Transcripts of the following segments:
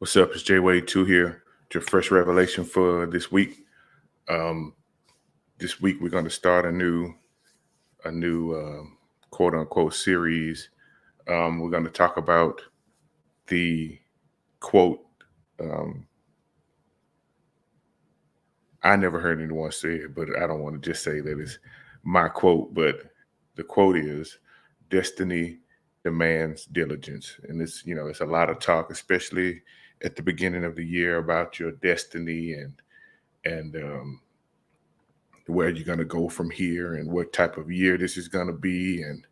What's up? It's J Wade 2 here. Your fresh revelation for this week. Um, this week we're going to start a new quote unquote series. We're going to talk about the quote. Um, I never heard anyone say it, but I don't want to just say that it's my quote. But the quote is, "Destiny demands diligence," and it's a lot of talk, especially at the beginning of the year, about your destiny and where you're going to go from here and what type of year this is going to be. And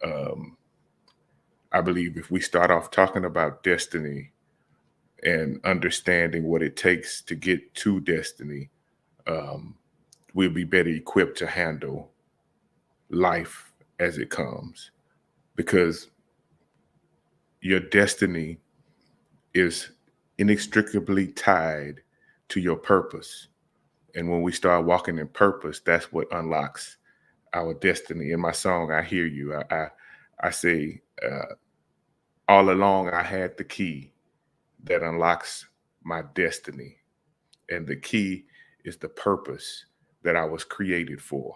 um, I believe if we start off talking about destiny and understanding what it takes to get to destiny, um, we'll be better equipped to handle life as it comes, because your destiny is inextricably tied to your purpose. And when we start walking in purpose, that's what unlocks our destiny. In my song, I Hear You, I say, all along I had the key that unlocks my destiny. And the key is the purpose that I was created for.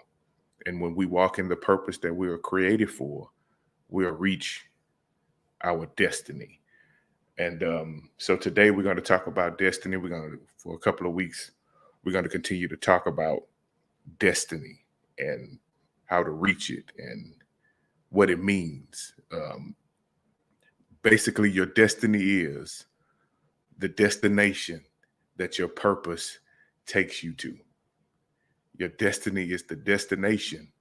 And when we walk in the purpose that we were created for, we'll reach our destiny. And so today we're going to talk about destiny. For a couple of weeks, we're going to continue to talk about destiny and how to reach it and what it means. Basically, your destiny is the destination that your purpose takes you to. Your destiny is the destination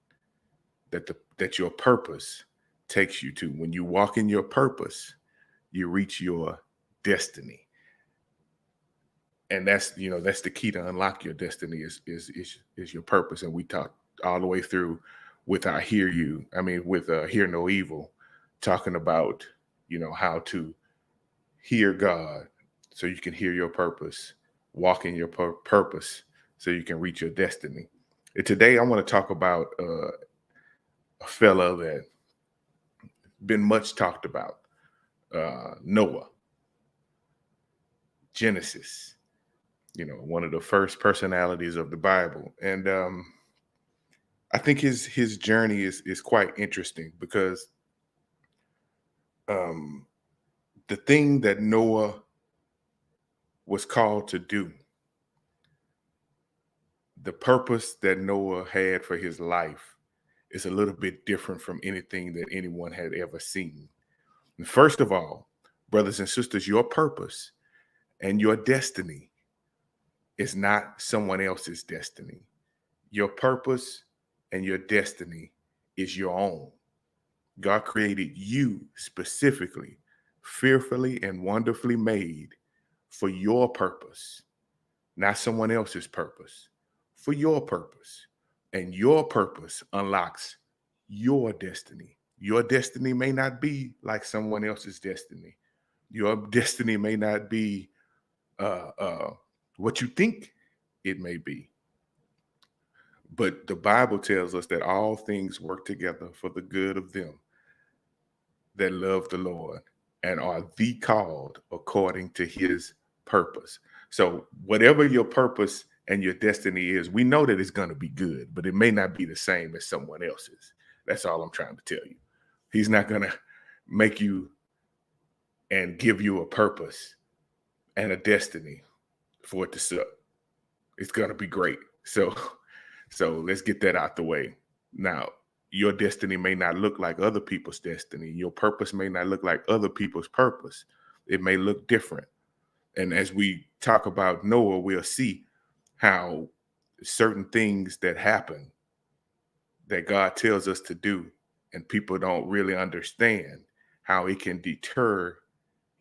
that your purpose takes you to. When you walk in your purpose, you reach your destiny. And that's the key to unlock your destiny is your purpose. And we talked all the way through with our Hear No Evil, talking about how to hear God so you can hear your purpose, walk in your purpose so you can reach your destiny. And today I want to talk about a fella that been much talked about, Noah. Genesis, one of the first personalities of the Bible. And I think his journey is quite interesting, because the thing that Noah was called to do, the purpose that Noah had for his life, is a little bit different from anything that anyone had ever seen. And first of all, brothers and sisters, your purpose and your destiny is not someone else's destiny. Your purpose and your destiny is your own. God created you specifically, fearfully and wonderfully made for your purpose, not someone else's purpose, for your purpose. And your purpose unlocks your destiny. Your destiny may not be like someone else's destiny. Your destiny may not be what you think it may be. But the Bible tells us that all things work together for the good of them that love the Lord and are the called according to his purpose. So whatever your purpose and your destiny is, we know that it's going to be good, but it may not be the same as someone else's. That's all I'm trying to tell you. He's not going to make you and give you a purpose and a destiny for it to suck. It's going to be great. So let's get that out the way. Now, your destiny may not look like other people's destiny. Your purpose may not look like other people's purpose. It may look different. And as we talk about Noah, we'll see how certain things that happen that God tells us to do, and people don't really understand how it can deter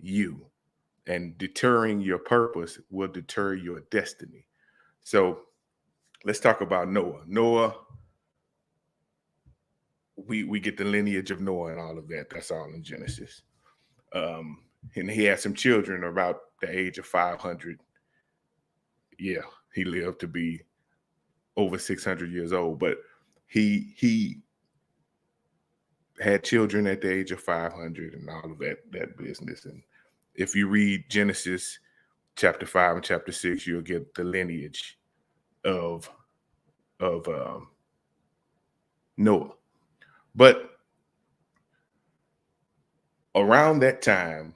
you. And deterring your purpose will deter your destiny. So let's talk about Noah. Noah, we get the lineage of Noah and all of that. That's all in Genesis. And he had some children about the age of 500. Yeah, he lived to be over 600 years old, but he had children at the age of 500 and all of that business. If you read Genesis chapter 5 and chapter 6, you'll get the lineage of Noah. But around that time,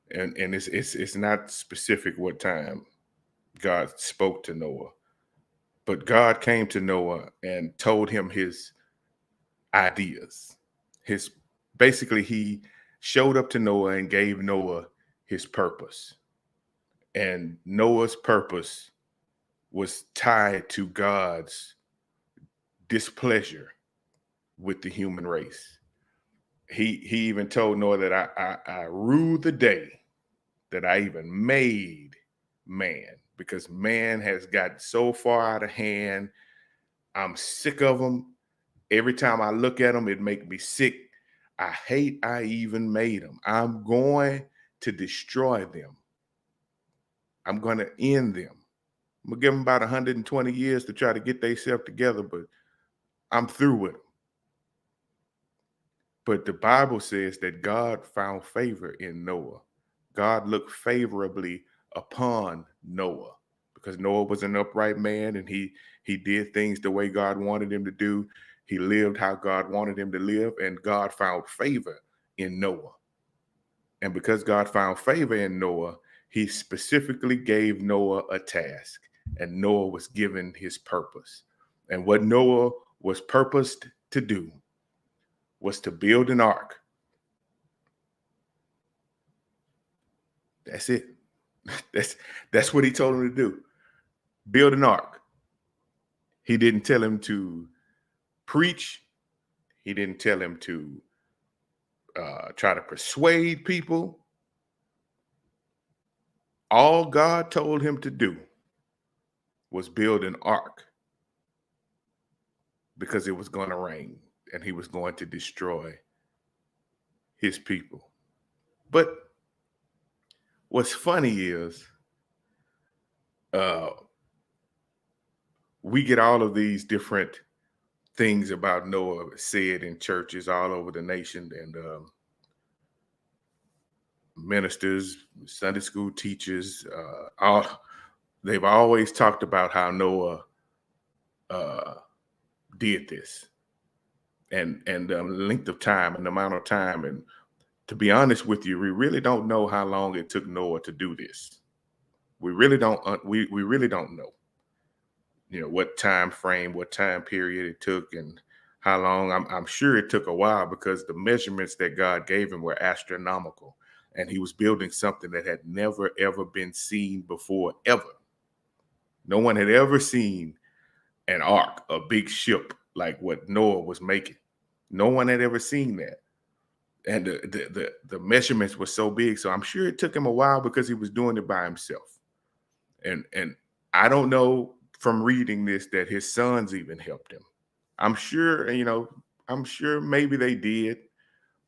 and it's not specific what time God spoke to Noah, but God came to Noah and told him his ideas. His basically he showed up to Noah and gave Noah his purpose. And Noah's purpose was tied to God's displeasure with the human race. He even told Noah that I rue the day that I even made man, because man has gotten so far out of hand. I'm sick of them. Every time I look at them, it makes me sick. I hate I even made them. I'm going to destroy them. I'm going to end them. I'm going to give them about 120 years to try to get themselves together, but I'm through with them. But the Bible says that God found favor in Noah. God looked favorably upon Noah because Noah was an upright man, and he did things the way God wanted him to do. He lived how God wanted him to live, and God found favor in Noah. And because God found favor in Noah, he specifically gave Noah a task, and Noah was given his purpose. And what Noah was purposed to do was to build an ark. That's it. That's what he told him to do. Build an ark. He didn't tell him to preach. He didn't tell him to try to persuade people. All God told him to do was build an ark, because it was going to rain and he was going to destroy his people. But what's funny is we get all of these different things about Noah said in churches all over the nation, and ministers, Sunday school teachers, they've always talked about how Noah did this, and the length of time and the amount of time. And to be honest with you, we really don't know how long it took Noah to do this. We really don't. We really don't know. What time frame, what time period it took, and how long. I'm sure it took a while, because the measurements that God gave him were astronomical, and he was building something that had never ever been seen before, ever. No one had ever seen an ark, a big ship like what Noah was making. No one had ever seen that. And the measurements were so big. So I'm sure it took him a while, because he was doing it by himself. And I don't know from reading this that his sons even helped him. I'm sure maybe they did,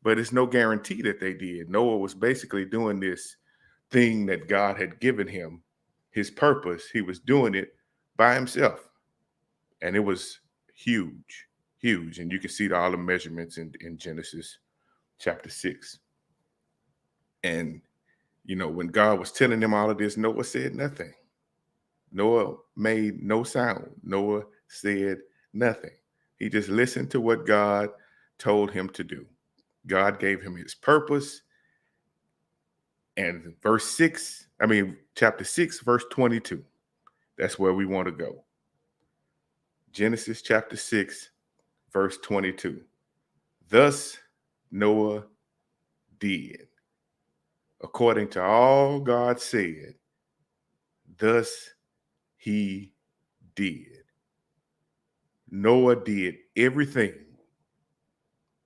but it's no guarantee that they did. Noah was basically doing this thing that God had given him, his purpose. He was doing it by himself. And it was huge, huge. And you can see all the measurements in Genesis chapter 6. And, when God was telling him all of this, Noah said nothing. Noah made no sound. Noah said nothing. He just listened to what God told him to do. God gave him his purpose. And chapter 6, verse 22. That's where we want to go. Genesis chapter 6, verse 22. Thus Noah did, according to all God said, thus he did. Noah did everything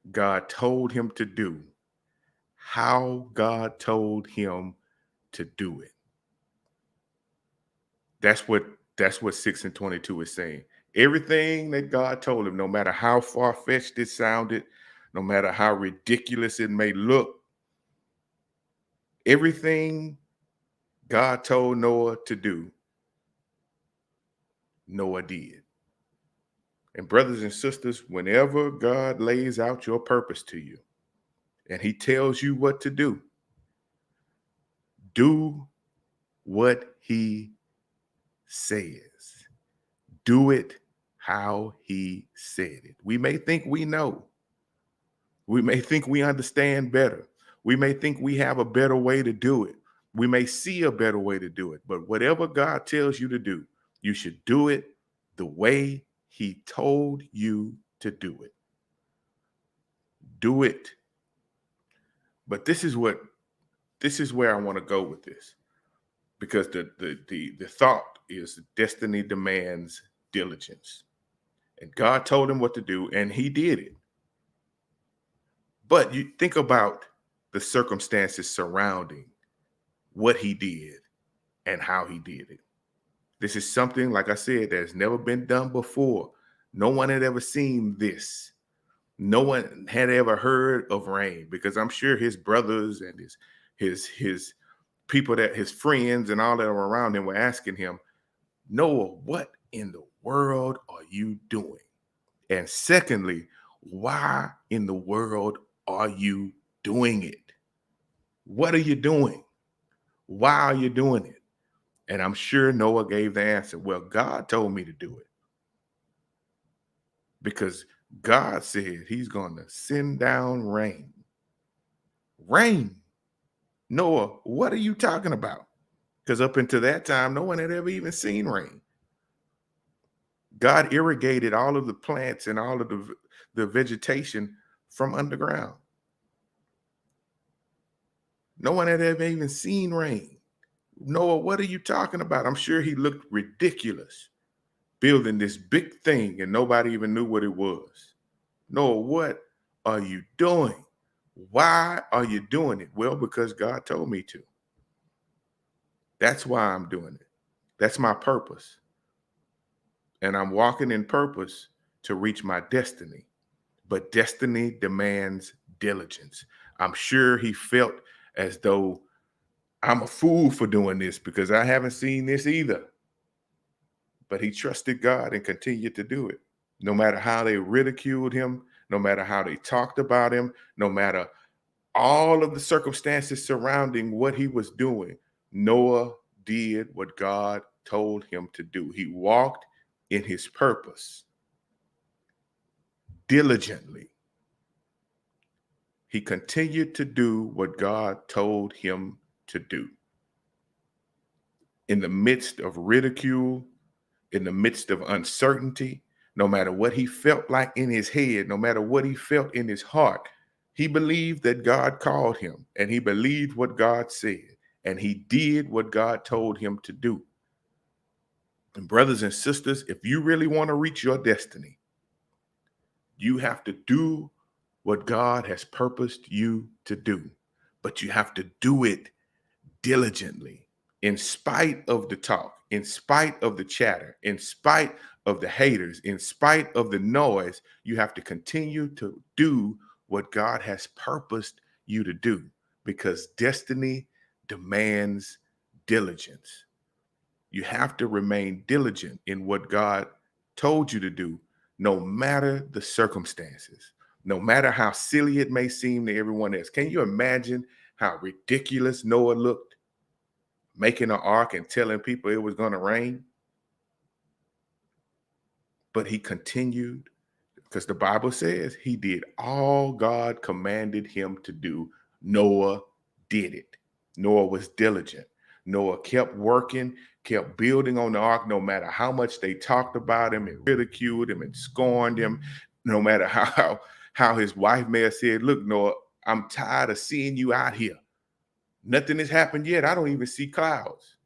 God told him to do, how God told him to do it. That's what 6 and 22 is saying. Everything that God told him, no matter how far-fetched it sounded, no matter how ridiculous it may look, everything God told Noah to do, Noah did. And brothers and sisters, whenever God lays out your purpose to you and he tells you what to do, Do what he says. Do it how he said it. We may think we know. We may think we understand better. We may think we have a better way to do it. We may see a better way to do it. But whatever God tells you to do, you should do it the way he told you to do it. Do it. But this is where I want to go with this, because the thought is destiny demands diligence. And God told him what to do, and he did it. But you think about the circumstances surrounding what he did and how he did it. This is something, like I said, that has never been done before. No one had ever seen this. No one had ever heard of rain, because I'm sure his brothers and his people, that his friends and all that were around him, were asking him, Noah, what in the world are you doing? And secondly, why in the world are you doing it? What are you doing? Why are you doing it? And I'm sure Noah gave the answer. Well, God told me to do it, because God said he's going to send down rain. Rain. Noah, what are you talking about? Because up until that time, no one had ever even seen rain. God irrigated all of the plants and all of the vegetation from underground. No one had ever even seen rain. Noah, what are you talking about? I'm sure he looked ridiculous building this big thing and nobody even knew what it was. Noah, what are you doing? Why are you doing it? Well, because God told me to. That's why I'm doing it. That's my purpose. And I'm walking in purpose to reach my destiny. But destiny demands diligence. I'm sure he felt as though I'm a fool for doing this, because I haven't seen this either. But he trusted God and continued to do it. No matter how they ridiculed him, no matter how they talked about him, no matter all of the circumstances surrounding what he was doing, Noah did what God told him to do. He walked in his purpose diligently. He continued to do what God told him to do. In the midst of ridicule, in the midst of uncertainty, no matter what he felt like in his head, no matter what he felt in his heart, he believed that God called him, and he believed what God said, and he did what God told him to do. And brothers and sisters, if you really want to reach your destiny, you have to do what God has purposed you to do, but you have to do it diligently, in spite of the talk, in spite of the chatter, in spite of the haters, in spite of the noise. You have to continue to do what God has purposed you to do, because destiny demands diligence. You have to remain diligent in what God told you to do, no matter the circumstances, no matter how silly it may seem to everyone else. Can you imagine how ridiculous Noah looked, making an ark and telling people it was going to rain? But he continued, because the Bible says he did all God commanded him to do. Noah did it. Noah was diligent. Noah kept working, kept building on the ark, no matter how much they talked about him and ridiculed him and scorned him, no matter how his wife may have said, look, Noah, I'm tired of seeing you out here. Nothing has happened yet. I don't even see clouds.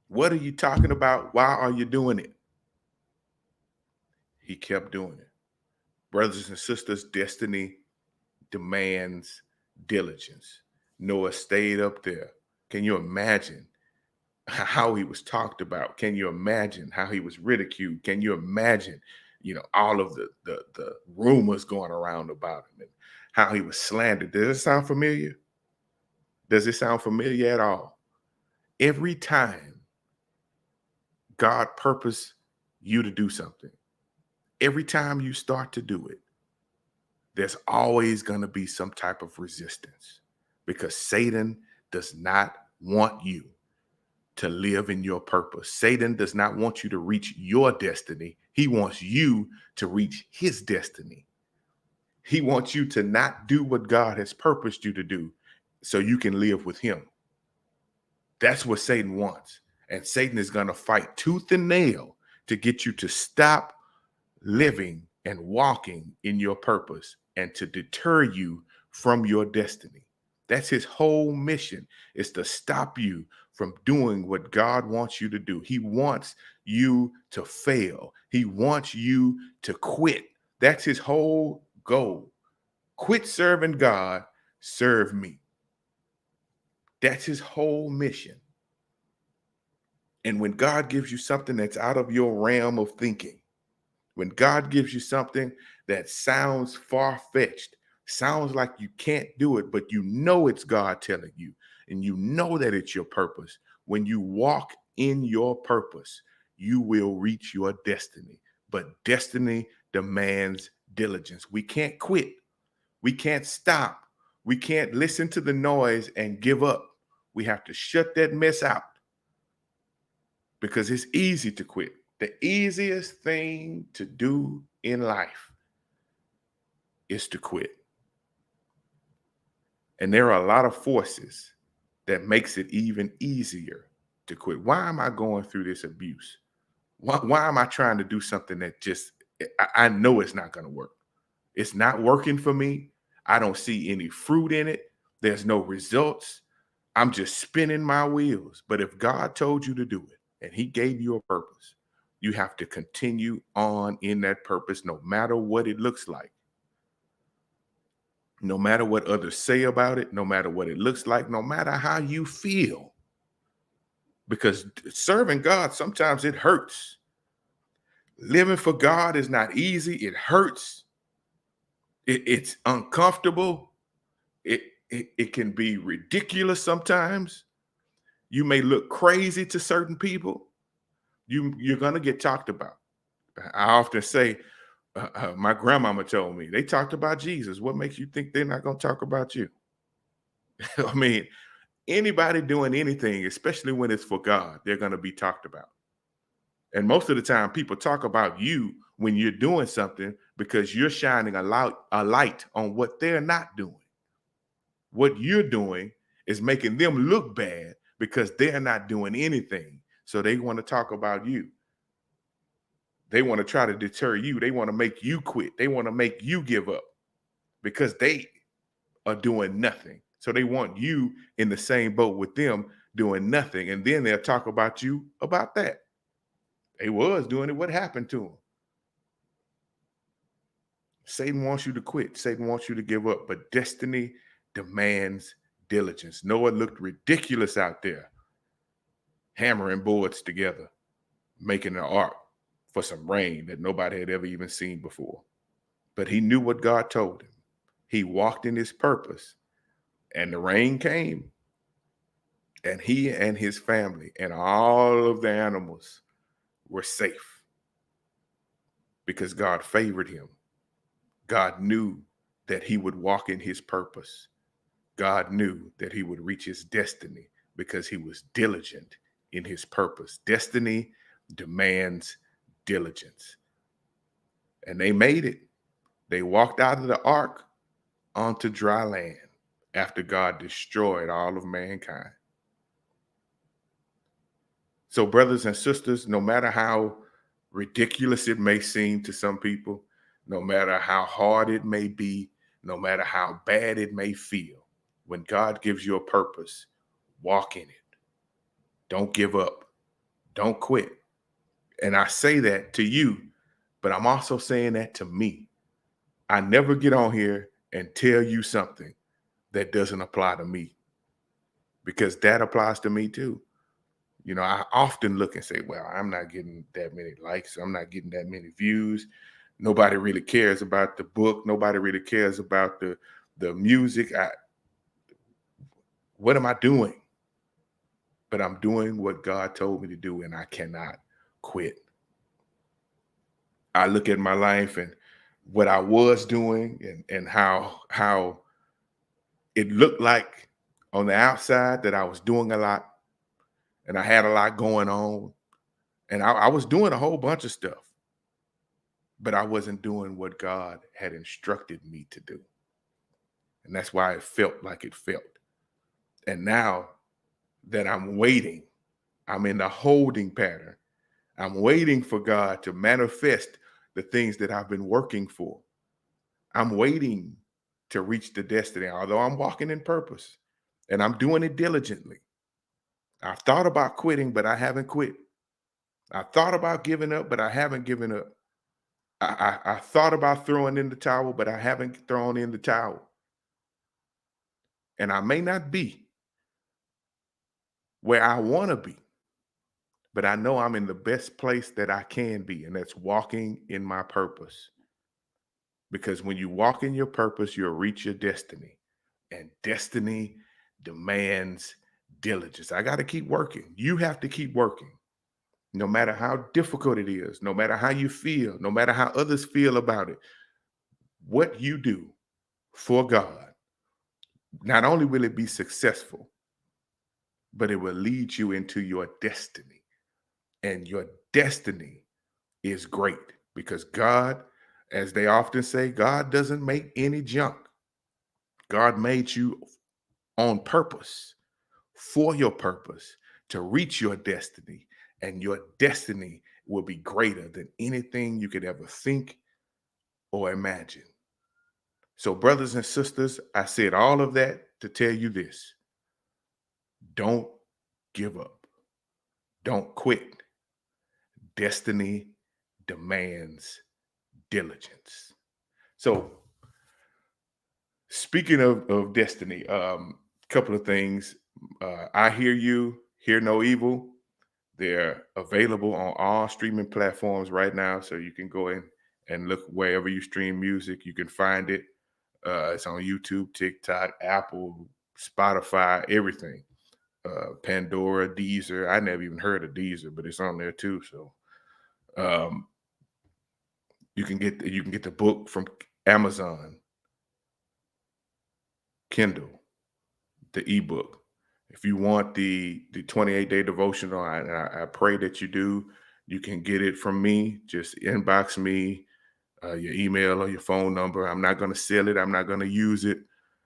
What are you talking about? Why are you doing it? He kept doing it. Brothers and sisters, destiny demands diligence. Noah stayed up there. Can you imagine how he was talked about? Can you imagine how he was ridiculed? Can you imagine, all of the rumors going around about him and how he was slandered? Does it sound familiar? Does it sound familiar at all? Every time God purposed you to do something, every time you start to do it, there's always going to be some type of resistance, because Satan does not want you to live in your purpose. Satan does not want you to reach your destiny. He wants you to reach his destiny. He wants you to not do what God has purposed you to do so you can live with him. That's what Satan wants. And Satan is going to fight tooth and nail to get you to stop living and walking in your purpose and to deter you from your destiny. That's his whole mission, is to stop you from doing what God wants you to do. He wants you to fail. He wants you to quit. That's his whole goal. Quit serving God, serve me. That's his whole mission. And when God gives you something that's out of your realm of thinking, when God gives you something that sounds far-fetched, sounds like you can't do it, but you know it's God telling you, and you know that it's your purpose, when you walk in your purpose, you will reach your destiny. But destiny demands diligence. We can't quit. We can't stop. We can't listen to the noise and give up. We have to shut that mess out, because it's easy to quit. The easiest thing to do in life is to quit. And there are a lot of forces that makes it even easier to quit. Why am I going through this abuse? Why am I trying to do something that just, I know it's not going to work. It's not working for me. I don't see any fruit in it. There's no results. I'm just spinning my wheels. But if God told you to do it and he gave you a purpose, you have to continue on in that purpose, no matter what it looks like, no matter what others say about it, no matter what it looks like, no matter how you feel. Because serving God, sometimes it hurts. Living for God is not easy. It hurts. It's uncomfortable. It can be ridiculous sometimes. You may look crazy to certain people. You're going to get talked about. I often say, my grandmama told me, they talked about Jesus. What makes you think they're not going to talk about you? I mean, anybody doing anything, especially when it's for God, they're going to be talked about. And most of the time, people talk about you when you're doing something because you're shining a light on what they're not doing. What you're doing is making them look bad because they're not doing anything. So they want to talk about you. They want to try to deter you. They want to make you quit. They want to make you give up because they are doing nothing. So they want you in the same boat with them doing nothing. And then they'll talk about you about that. They was doing it. What happened to them? Satan wants you to quit. Satan wants you to give up. But destiny demands diligence. Noah looked ridiculous out there, hammering boards together, making an ark for some rain that nobody had ever even seen before. But he knew what God told him. He walked in his purpose, and the rain came, and he and his family and all of the animals were safe because God favored him. God knew that he would walk in his purpose. God knew that he would reach his destiny because he was diligent in his purpose. Destiny demands diligence. And they made it. They walked out of the ark onto dry land after God destroyed all of mankind. So, brothers and sisters, no matter how ridiculous it may seem to some people, no matter how hard it may be, no matter how bad it may feel, when God gives you a purpose, walk in it. Don't give up. Don't quit. And I say that to you, but I'm also saying that to me. I never get on here and tell you something that doesn't apply to me, because that applies to me too. You know, I often look and say, well, I'm not getting that many likes. I'm not getting that many views. Nobody really cares about the book. Nobody really cares about the music. What am I doing? But I'm doing what God told me to do, and I cannot quit. I look at my life and what I was doing and how it looked like on the outside that I was doing a lot and I had a lot going on. And I was doing a whole bunch of stuff, but I wasn't doing what God had instructed me to do. And that's why it felt like it felt. And now that I'm waiting, I'm in the holding pattern. I'm waiting for God to manifest the things that I've been working for. I'm waiting to reach the destiny, although I'm walking in purpose and I'm doing it diligently. I've thought about quitting, but I haven't quit. I thought about giving up, but I haven't given up. I thought about throwing in the towel, but I haven't thrown in the towel. And I may not be where I want to be, but I know I'm in the best place that I can be, and that's walking in my purpose. Because when you walk in your purpose, you'll reach your destiny. And destiny demands diligence. I got to keep working. You have to keep working. No matter how difficult it is, no matter how you feel, no matter how others feel about it, what you do for God, not only will it be successful, but it will lead you into your destiny. And your destiny is great because God, as they often say, God doesn't make any junk. God made you on purpose, for your purpose, to reach your destiny. And your destiny will be greater than anything you could ever think or imagine. So, brothers and sisters, I said all of that to tell you this: don't give up, don't quit. Destiny demands diligence. So, speaking of destiny, couple of things. I hear you, hear no evil. They're available on all streaming platforms right now, so you can go in and look wherever you stream music. You can find it. It's on YouTube, TikTok, Apple, Spotify, everything. Pandora, Deezer. I never even heard of Deezer, but it's on there too. So um, you can get the book from Amazon, Kindle, the ebook. If you want the 28-day devotional, I pray that you do. You can get it from me. Just inbox me your email or your phone number. I'm not going to sell it. I'm not going to use it.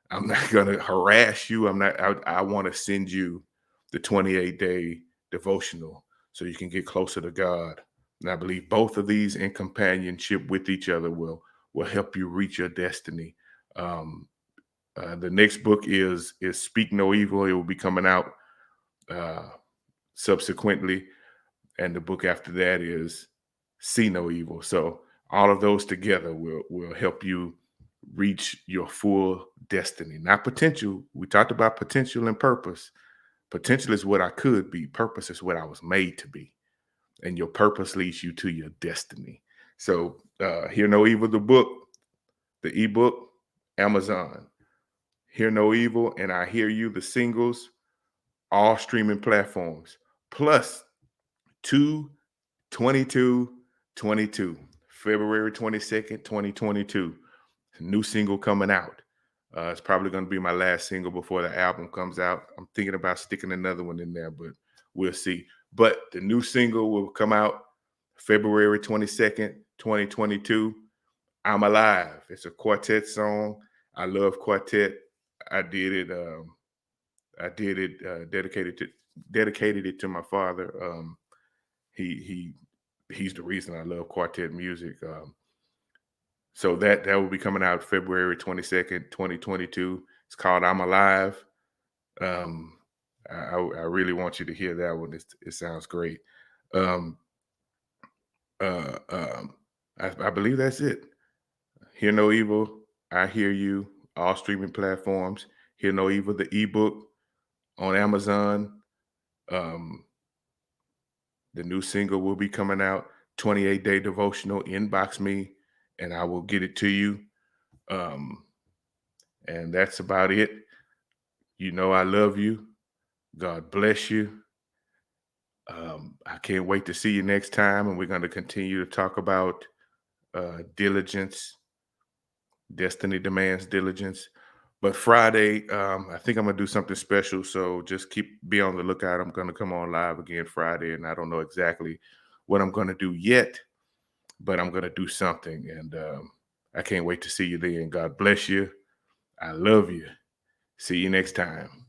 I'm not going to harass you. I want to send you the 28-day devotional so you can get closer to God. And I believe both of these in companionship with each other will help you reach your destiny. Um, the next book is Speak No Evil. It will be coming out uh, subsequently, and the book after that is See No Evil. So all of those together will help you reach your full destiny. Not potential. We talked about potential and purpose. Potential is what I could be. Purpose is what I was made to be. And your purpose leads you to your destiny. So Hear No Evil, the book, the ebook, Amazon. Hear No Evil and I Hear You, the singles, all streaming platforms. Plus 2/22/22, February 22nd, 2022. New single coming out. It's probably going to be my last single before the album comes out. I'm thinking about sticking another one in there, but we'll see. But the new single will come out February 22nd, 2022. I'm Alive. It's a quartet song. I love quartet. I did it. Dedicated it to my father. He's the reason I love quartet music. So that will be coming out February 22nd, 2022. It's called I'm Alive. Um, I really want you to hear that one. It sounds great. Um, uh, um, I believe that's it. Hear No Evil, I Hear You, all streaming platforms. Hear No Evil, the ebook on Amazon. Um, the new single will be coming out. 28-day devotional. Inbox me, and I will get it to you. Um, and that's about it. You know I love you. God bless you. I can't wait to see you next time, and we're going to continue to talk about diligence. Destiny demands diligence. But Friday, I think I'm gonna do something special. So just be on the lookout. I'm gonna come on live again Friday, and I don't know exactly what I'm gonna do yet, but I'm gonna do something. And I can't wait to see you then. God bless you. I love you. See you next time.